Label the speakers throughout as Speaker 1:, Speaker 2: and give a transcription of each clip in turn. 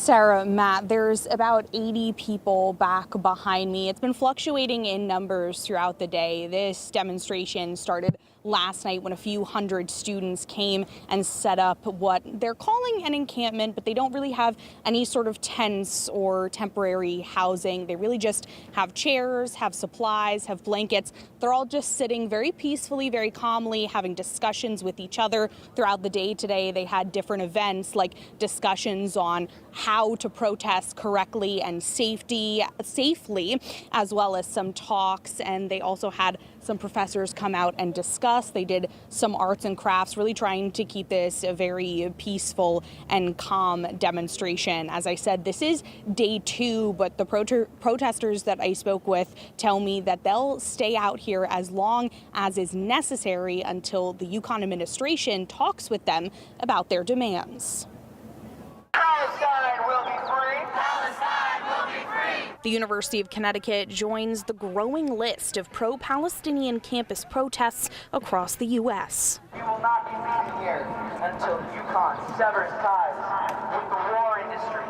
Speaker 1: Sarah, Matt, there's about 80 people back behind me. It's been fluctuating in numbers throughout the day. This demonstration started last night when a few hundred students came and set up what they're calling an encampment, but they don't really have any sort of tents or temporary housing. They really just have chairs, have supplies, have blankets. They're all just sitting very peacefully, very calmly, having discussions with each other throughout the day today. They had different events like discussions on how to protest correctly and safely, as well as some talks. And they also had some professors come out and discuss. They did some arts and crafts, really trying to keep this a very peaceful and calm demonstration. As I said, this is day 2, but the protesters that I spoke with tell me that they'll stay out here as long as is necessary until the UConn administration talks with them about their demands.
Speaker 2: Palestine will be free. Palestine will be free.
Speaker 1: The University of Connecticut joins the growing list of pro-Palestinian campus protests across the U.S.
Speaker 2: We will not be leaving here until UConn severs ties with the war industry.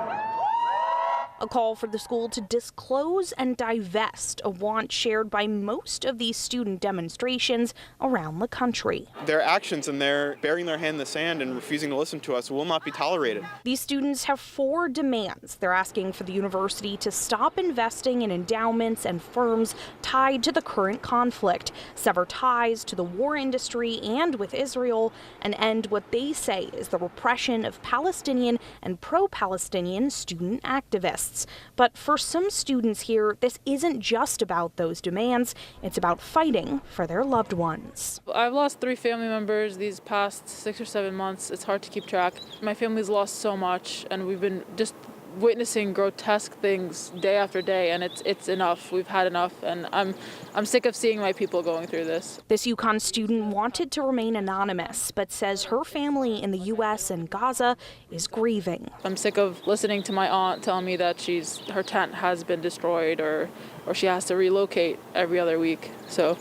Speaker 1: A call for the school to disclose and divest, a want shared by most of these student demonstrations around the country.
Speaker 3: Their actions and their burying their hand in the sand and refusing to listen to us will not be tolerated.
Speaker 1: These students have 4 demands. They're asking for the university to stop investing in endowments and firms tied to the current conflict, sever ties to the war industry and with Israel, and end what they say is the repression of Palestinian and pro-Palestinian student activists. But for some students here, this isn't just about those demands. It's about fighting for their loved ones.
Speaker 4: I've lost 3 family members these past 6 or 7 months. It's hard to keep track. My family's lost so much, and we've been just witnessing grotesque things day after day, and it's enough. We've had enough, and I'm sick of seeing my people going through this.
Speaker 1: This UConn student wanted to remain anonymous, but says her family in the U.S. and Gaza is grieving.
Speaker 4: I'm sick of listening to my aunt tell me that her tent has been destroyed or she has to relocate every other week. So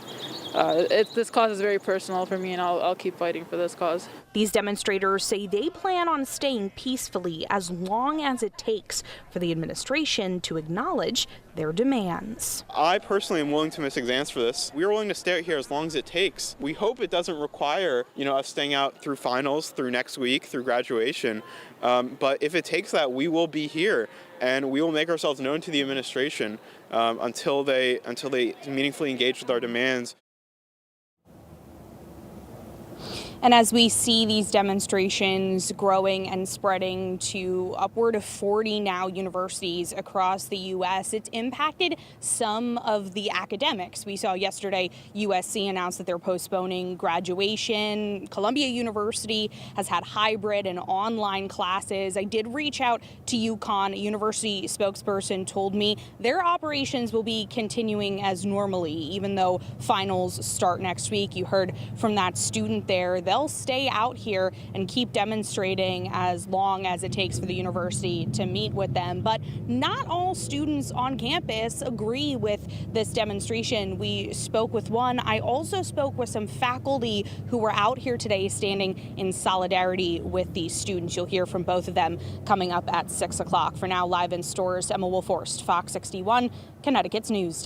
Speaker 4: this cause is very personal for me, and I'll keep fighting for this cause.
Speaker 1: These demonstrators say they plan on staying peacefully as long as it takes for the administration to acknowledge their demands.
Speaker 3: I personally am willing to miss exams for this. We are willing to stay out here as long as it takes. We hope it doesn't require, us staying out through finals, through next week, through graduation. But if it takes that, we will be here, and we will make ourselves known to the administration until they meaningfully engage with our demands.
Speaker 1: And as we see these demonstrations growing and spreading to upward of 40 now universities across the U.S., it's impacted some of the academics. We saw yesterday USC announced that they're postponing graduation. Columbia University has had hybrid and online classes. I did reach out to UConn. A university spokesperson told me their operations will be continuing as normally, even though finals start next week. You heard from that student there. They'll stay out here and keep demonstrating as long as it takes for the university to meet with them. But not all students on campus agree with this demonstration. We spoke with one. I also spoke with some faculty who were out here today standing in solidarity with these students. You'll hear from both of them coming up at 6 o'clock. For now, live in Storrs, Emma Wolforst, Fox 61, Connecticut's news station.